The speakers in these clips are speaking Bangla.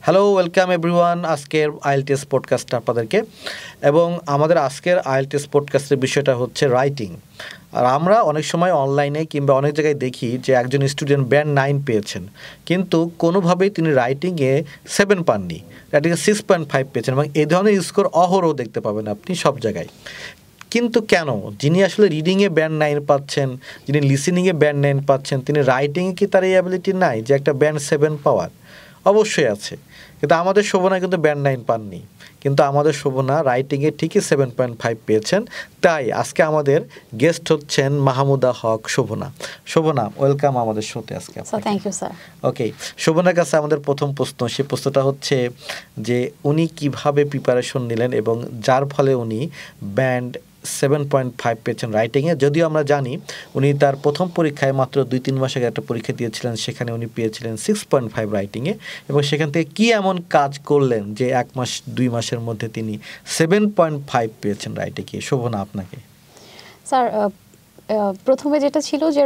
হ্যালো ওয়েলকাম এভরিওয়ান আজকের আইএলটিএস পডকাস্টে আপনাদেরকে এবং আমাদের আজকের আইএলটিএস পডকাস্টের বিষয়টা হচ্ছে রাইটিং। আর আমরা অনেক সময় অনলাইনে কিংবা অনেক জায়গায় দেখি যে একজন স্টুডেন্ট ব্যান্ড 9 পেয়েছেন, কিন্তু কোনোভাবেই তিনি রাইটিংয়ে 7 পাননি, রাইটিংয়ে 6.5 পেয়েছেন এবং এই ধরনের স্কোর অহরহ দেখতে পাবেন আপনি সব জায়গায়। কিন্তু কেন যিনি আসলে রিডিংয়ে ব্যান্ড 9 পাচ্ছেন, যিনি লিসেনিংয়ে ব্যান্ড 9 পাচ্ছেন, তিনি রাইটিংয়ে কি তার এই অ্যাবিলিটি নাই যে একটা ব্যান্ড 7 পাওয়ার? অবশ্যই আছে, কিন্তু আমাদের শোভনা কিন্তু ব্যান্ড 9 পাননি, কিন্তু আমাদের শোভনা রাইটিংয়ে ঠিকই 7.5 পেয়েছেন। তাই আজকে আমাদের গেস্ট হচ্ছেন মাহমুদা হক শোভনা। শোভনা, ওয়েলকাম আমাদের শোতে আজকে। Thank you sir. ওকে, শোভনার কাছে আমাদের প্রথম প্রশ্ন, সেই প্রশ্নটা হচ্ছে যে উনি কিভাবে প্রিপারেশন নিলেন এবং যার ফলে উনি ব্যান্ড 7.5 পেয়েছেন রাইটিংয়ে। যদিও আমরা জানি উনি তার প্রথম পরীক্ষায় মাত্র 2-3 মাস আগে একটা পরীক্ষা দিয়েছিলেন, সেখানে উনি পেয়েছিলেন 6.5 রাইটিংয়ে, এবং সেখান থেকে কি এমন কাজ করলেন যে 1-2 মাসের মধ্যে তিনি 7.5 পেয়েছেন রাইটিংয়ে। শোভনা, আপনাকে। স্যার, প্রথমে যেটা ছিল যে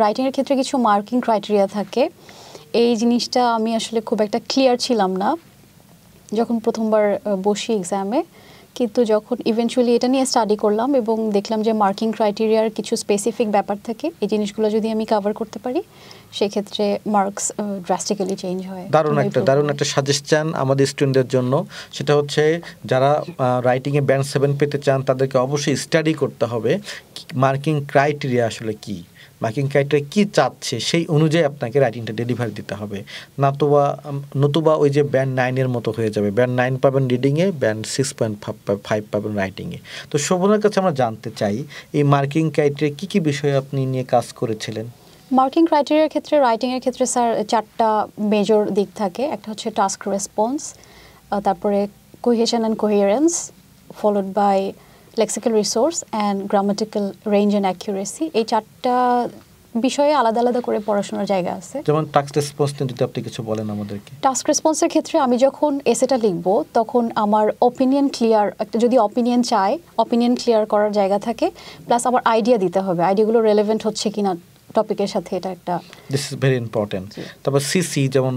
রাইটিংয়ের ক্ষেত্রে কিছু মার্কিং ক্রাইটেরিয়া থাকে, এই জিনিসটা আমি আসলে খুব একটা ক্লিয়ার ছিলাম না যখন প্রথমবার বসি এক্সামে। কিন্তু যখন ইভেনচুয়ালি এটা নিয়ে স্টাডি করলাম এবং দেখলাম যে মার্কিং ক্রাইটেরিয়ার কিছু স্পেসিফিক ব্যাপার থাকে, এই জিনিসগুলো যদি আমি কভার করতে পারি সেক্ষেত্রে মার্কস ড্রাস্টিক্যালি চেঞ্জ হয়। দারুণ একটা সাজেশন আমাদের স্টুডেন্টদের জন্য, সেটা হচ্ছে যারা রাইটিংয়ে ব্যান্ড 7 পেতে চান তাদেরকে অবশ্যই স্টাডি করতে হবে মার্কিং ক্রাইটেরিয়া আসলে কী, মার্কিং ক্রাইটেরিয়া কী চাচ্ছে সেই অনুযায়ী আপনাকে রাইটিংটা ডেলিভারি দিতে হবে। নতুবা ওই যে ব্যান্ড 9-এর মতো হয়ে যাবে, ব্যান্ড 9 পাবেন রিডিংয়ে, ব্যান্ড 6.5 পাবেন রাইটিংয়ে। তো শোভনার কাছে আমরা জানতে চাই এই মার্কিং ক্রাইটেরিয়া কী কী বিষয়ে আপনি নিয়ে কাজ করেছিলেন? মার্কিং ক্রাইটেরিয়ার ক্ষেত্রে রাইটিংয়ের ক্ষেত্রে স্যার 4টা মেজর দিক থাকে। একটা হচ্ছে টাস্ক রেসপন্স, তারপরে cohesion and coherence, followed by lexical resource and grammatical range and accuracy. এই 4টা বিষয়ে আলাদা আলাদা করে পড়াশোনার জায়গা আছে। যেমন টাস্ক রেসপন্স নিয়ে যদি আপনি কিছু বলেন আমাদেরকে। টাস্ক রেসপন্সের ক্ষেত্রে আমি যখন এসেটা লিখব তখন আমার অপিনিয়ন ক্লিয়ার, একটা যদি অপিনিয়ন চাই, অপিনিয়ন ক্লিয়ার করার জায়গা থাকে, প্লাস আমার আইডিয়া দিতে হবে, আইডিয়াগুলো রেলেভেন্ট হচ্ছে কিনা টপিকের সাথে, এটা একটা দিস ইজ ভেরি ইম্পর্টেন্ট। তারপর সিসি, যেমন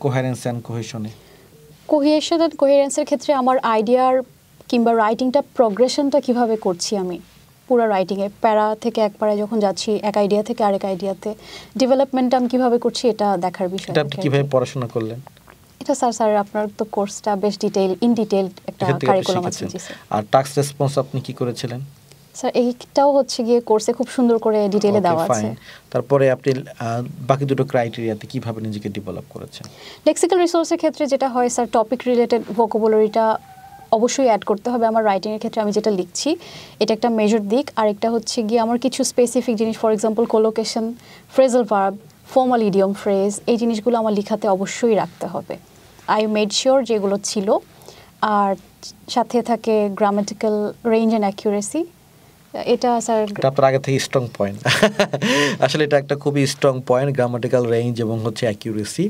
কোহেরেন্স অ্যান্ড কোহেশনে। কোহেশন অ্যান্ড কোহেরেন্সের ক্ষেত্রে আমার আইডিয়ার কিংবা রাইটিংটা প্রোগ্রেশনটা কিভাবে করছি আমি পুরো রাইটিংয়ে, প্যারা থেকে এক প্যারায় যখন যাচ্ছি, এক আইডিয়া থেকে আরেক আইডিয়াতে ডেভেলপমেন্টটা আমি কিভাবে করছি, এটা দেখার বিষয়। এটা আপনি কিভাবে পড়াশোনা করলেন? এটা স্যার আপনার তো কোর্সটা বেশ ইন ডিটেইল একটা কারিকুলাম আছে। আর টাস্ক রেসপন্স আপনি কি করেছিলেন? স্যার এইটাও হচ্ছে গিয়ে কোর্সে খুব সুন্দর করে ডিটেইলে দেওয়া আছে। তারপরে আপনি বাকি দুটো ক্রাইটেরিয়াতে কিভাবে নিজেকে ডেভেলপ করেছেন? লেক্সিক্যাল রিসোর্সের ক্ষেত্রে যেটা হয় স্যার, টপিক রিলেটেড ভোকাবুলারিটা অবশ্যই অ্যাড করতে হবে আমার রাইটিংয়ের ক্ষেত্রে। আমি যেটা লিখছি এটা একটা মেজর দিক। আর একটা হচ্ছে গিয়ে আমার কিছু স্পেসিফিক জিনিস, for example collocation, phrasal verb, formal idiom phrase, এই জিনিসগুলো আমার লিখাতে অবশ্যই রাখতে হবে। আই মেড শিওর যেগুলো ছিল। আর সাথে থাকে গ্রামাটিক্যাল রেঞ্জ অ্যান্ড অ্যাকিউরেসি। এটা স্যার আপনার আগে থেকে স্ট্রং পয়েন্ট, আসলে এটা একটা খুবই স্ট্রং পয়েন্ট, গ্রামাটিক্যাল রেঞ্জ এবং হচ্ছে অ্যাকিউরেসি।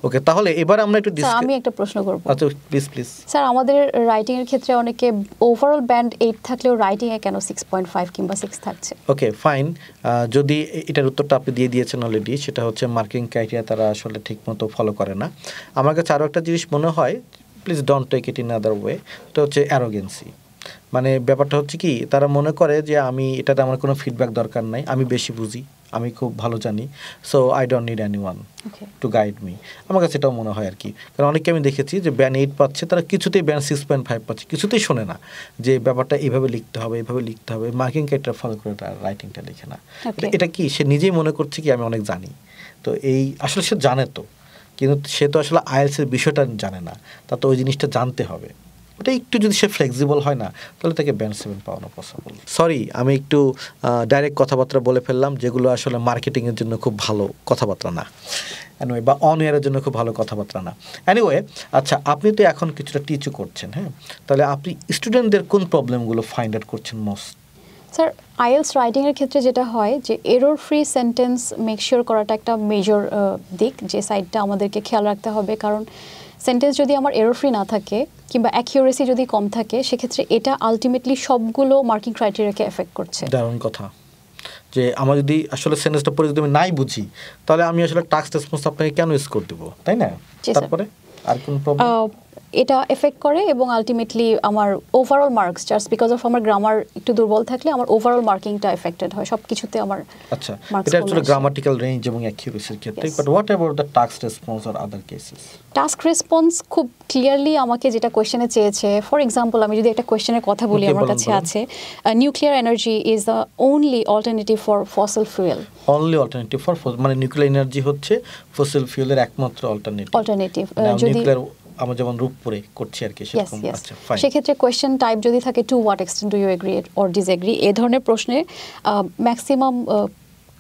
ওকে, তাহলে এবার আমরা একটু আমি একটা প্রশ্ন করব। আচ্ছা প্লিজ। স্যার, আমাদের রাইটিংয়ের ক্ষেত্রে অনেকে ওভারঅল ব্যান্ড 8 থাকলেও রাইটিংয়ে কেন 6.5 কিংবা 6 থাকছে? ওকে ফাইন, যদি এটার উত্তরটা আপনি দিয়ে দিয়েছেন অলরেডি, সেটা হচ্ছে মার্কিং ক্রাইটেরিয়া তারা আসলে ঠিকমতো ফলো করে না। আমার কাছে আরও একটা জিনিস মনে হয়, please don't take it in other way, এটা হচ্ছে অ্যারোগেন্সি। মানে ব্যাপারটা হচ্ছে কি, তারা মনে করে যে এটাতে আমার কোনো ফিডব্যাক দরকার নাই, আমি বেশি বুঝি, আমি খুব ভালো জানি, so I don't need anyone to guide me. আমার কাছে এটাও মনে হয় আর কি, কারণ অনেকে আমি দেখেছি যে ব্যান্ড 8 পাচ্ছে, তারা কিছুতেই ব্যান্ড 6.5 পাচ্ছে, কিছুতেই শোনে না যে ব্যাপারটা এইভাবে লিখতে হবে, এইভাবে লিখতে হবে, মার্কিং ক্রাইটেরিয়া ফলো করে তার রাইটিংটা লিখে না। এটা কি সে নিজেই মনে করছে কি আমি অনেক জানি, তো এই আসলে সে জানে তো, কিন্তু সে তো আসলে আইএলটিএসের বিষয়টা জানে না, তা তো ওই জিনিসটা জানতে হবে। ওটা একটু যদি সে ফ্লেক্সিবল হয় না, তাহলে তাকে ব্যান্ড 7 পাওয়ানো পসিবল। সরি, আমি একটু ডাইরেক্ট কথাবার্তা বলে ফেললাম, যেগুলো আসলে মার্কেটিংয়ের জন্য খুব ভালো কথাবার্তা না, এনিওয়ে, বা অন এয়ারের জন্য খুব ভালো কথাবার্তা না। এনিওয়ে, আচ্ছা, আপনি তো এখন কিছুটা টিচও করছেন, হ্যাঁ, তাহলে আপনি স্টুডেন্টদের কোন প্রবলেমগুলো ফাইন্ড আউট করছেন মোস্ট? স্যার, আইএলটিএস রাইটিংয়ের ক্ষেত্রে যেটা হয় যে error free sentence make sure করাটা একটা মেজর দিক, যে সাইডটা আমাদেরকে খেয়াল রাখতে হবে। কারণ সেন্টেন্স যদি আমার এরর ফ্রি না থাকে কিংবা অ্যাকিউরেসি যদি কম থাকে, সেক্ষেত্রে এটা আলটিমেটলি সবগুলো মার্কিং ক্রাইটেরিয়াকে এফেক্ট করছে। দারুণ কথা। যে আমার যদি আসলে সেন্টেন্সটা পড়ে যদি আমি নাই বুঝি তাহলে আমি আসলে টাস্ক রেসপন্স আপনাকে কেন স্কোর দেব, তাই না? তারপরে আর কোন প্রবলেম? এটা এফেক্ট করে এবং আলটিমেটলি আমার overall marks just because of আমার গ্রামার একটু দুর্বল থাকলে আমার ওভারঅল মার্কিংটা এফেক্টেড হয়, সব কিছুতে আমার। আচ্ছা, এটা হচ্ছে গ্রামাটিক্যাল রেঞ্জ এবং অ্যাকিউরেসির ক্ষেত্রে, but what about the task response or other cases? Task response খুব ক্লিয়ারলি আমাকে যেটা কোয়েশ্চেনে চেয়েছে, ফর এক্সাম্পল আমি যদি একটা কোয়েশ্চেনের কথা বলি, আমার কাছে আছে nuclear energy is the only alternative for fossil fuel. Only alternative for, মানে নিউক্লিয়ার এনার্জি হচ্ছে ফসিল ফুয়েলের একমাত্র অল্টারনেটিভ। যদি আমরা যেমন রূপপুরে করছি আর কি সেরকম। আচ্ছা, ফাইন। সেক্ষেত্রে কোয়েশ্চেন টাইপ যদি থাকে to what extent do you agree or disagree, এই ধরনের প্রশ্নে ম্যাক্সিমাম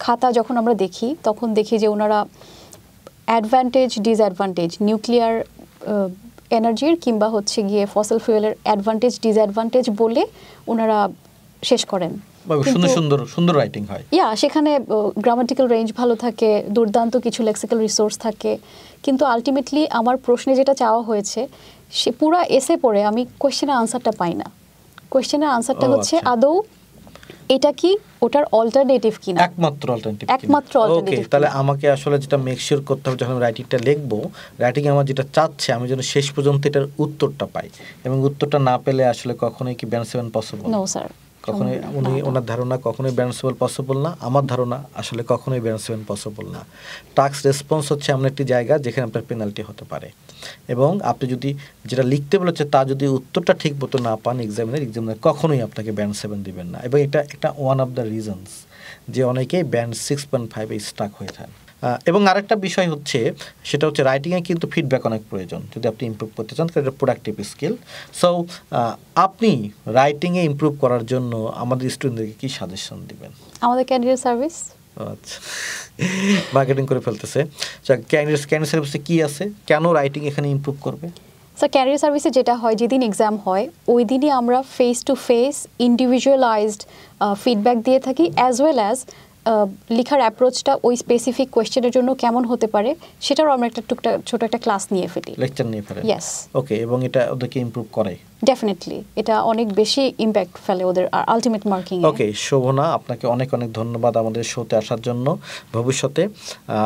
খাতা যখন আমরা দেখি তখন দেখি যে ওনারা অ্যাডভান্টেজ ডিসঅ্যাডভান্টেজ নিউক্লিয়ার এনার্জির কিংবা হচ্ছে গিয়ে ফসিল ফুয়েলের অ্যাডভান্টেজ ডিসঅ্যাডভান্টেজ বলে ওনারা শেষ করেন। সুন্দর রাইটিং হয়। সেখানে গ্রামাটিক্যাল রেঞ্জ ভালো থাকে, দুর্দান্ত কিছু লেক্সিক্যাল রিসোর্স থাকে, কিন্তু আলটিমেটলি আমার প্রশ্নে যেটা চাওয়া হয়েছে সে পুরো এসে পড়ে আমি কোয়েশ্চেনের আনসারটা পাই না। কোয়েশ্চেনের আনসারটা হচ্ছে আদৌ এটা কি ওটার অল্টারনেটিভ কিনা, একমাত্র অল্টারনেটিভ। ওকে, তাহলে আমাকে আসলে যেটা মেক শিওর করতে হবে যখন রাইটিংটা লিখবো, রাইটিং আমার যেটা চাচ্ছে আমি যেন শেষ পর্যন্ত এটার উত্তরটা পাই, এবং উত্তরটা না পেলে আসলে কখনোই কি ব্যান্ড 7 পসিবল? নো স্যার, কখনোই ওনার ধারণা কখনোই ব্যান্ডসেবল পসিবল না, আমার ধারণা আসলে কখনোই ব্যান্ডসেবল পসিবল না। টাস্ক রেসপন্স হচ্ছে এমন একটি জায়গা যেখানে আপনার পেনাল্টি হতে পারে, এবং আপনি যদি যেটা লিখতে বলেছে তা যদি উত্তরটা ঠিক মতো না পান এক্সামিনার কখনোই আপনাকে ব্যান্ড 7 দিবেন না, এবং এটা একটা ওয়ান অফ দ্য রিজনস যে অনেকেই ব্যান্ড 6.5 স্টাক হয়ে থাকে। এবং আরেকটা বিষয় হচ্ছে সেটা হচ্ছে রাইটিংয়ে কিন্তু ফিডব্যাক অনেক প্রয়োজন যদি আপনি ইমপ্রুভ করতে চান, কারণ এটা প্রোডাক্টিভ স্কিল। সো আপনি রাইটিংয়ে ইমপ্রুভ করার জন্য আমাদের স্টুডেন্টদেরকে কি সাজেশন দিবেন? আমাদের ক্যান্ডিডেট সার্ভিস। আচ্ছা, মার্কেটিং করে ফেলতেছে। ক্যান্ডিডেট সার্ভিসে কি আছে, কেন রাইটিং এখানে ইমপ্রুভ করবে? স্যার, ক্যারিয়ার সার্ভিসে যেটা হয় যেদিন এক্সাম হয় ওই দিনই আমরা face to face individualised feedback দিয়ে থাকি, অ্যাজ ওয়েল অ্যাজ লেখার অ্যাপ্রোচটা ওই স্পেসিফিক কোয়েশ্চেনের জন্য কেমন হতে পারে সেটারও আমরা একটা ছোট একটা ক্লাস নিয়ে ফেলি, লেকচার নিয়ে ফেলি। ইয়েস, ওকে, এবং এটা ওদেরকে ইমপ্রুভ করে ডেফিনেটলি, এটা অনেক বেশি ইম্প্যাক্ট ফেলে ওদের আলটিমেট মার্কিং এ। ওকে, শোভনা, আপনাকে অনেক অনেক ধন্যবাদ আমাদের শোতে আসার জন্য। ভবিষ্যতে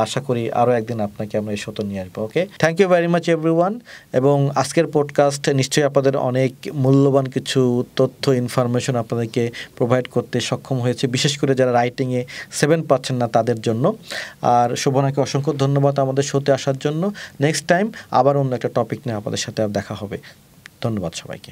আশা করি আরও একদিন আপনাকে আমরা এই শোতে নিয়ে আসবো। Okay, thank you very much everyone. এবং আজকের পডকাস্ট নিশ্চয়ই আপনাদের অনেক মূল্যবান কিছু তথ্য ইনফরমেশন আপনাদেরকে প্রোভাইড করতে সক্ষম হয়েছে, বিশেষ করে যারা রাইটিংয়ে 7 পাচ্ছেন না তাদের জন্য। আর শোভনাকে অসংখ্য ধন্যবাদ আমাদের শোতে আসার জন্য। নেক্সট টাইম আবার অন্য একটা টপিক নিয়ে আপনাদের সাথে দেখা হবে। ধন্যবাদ সবাইকে।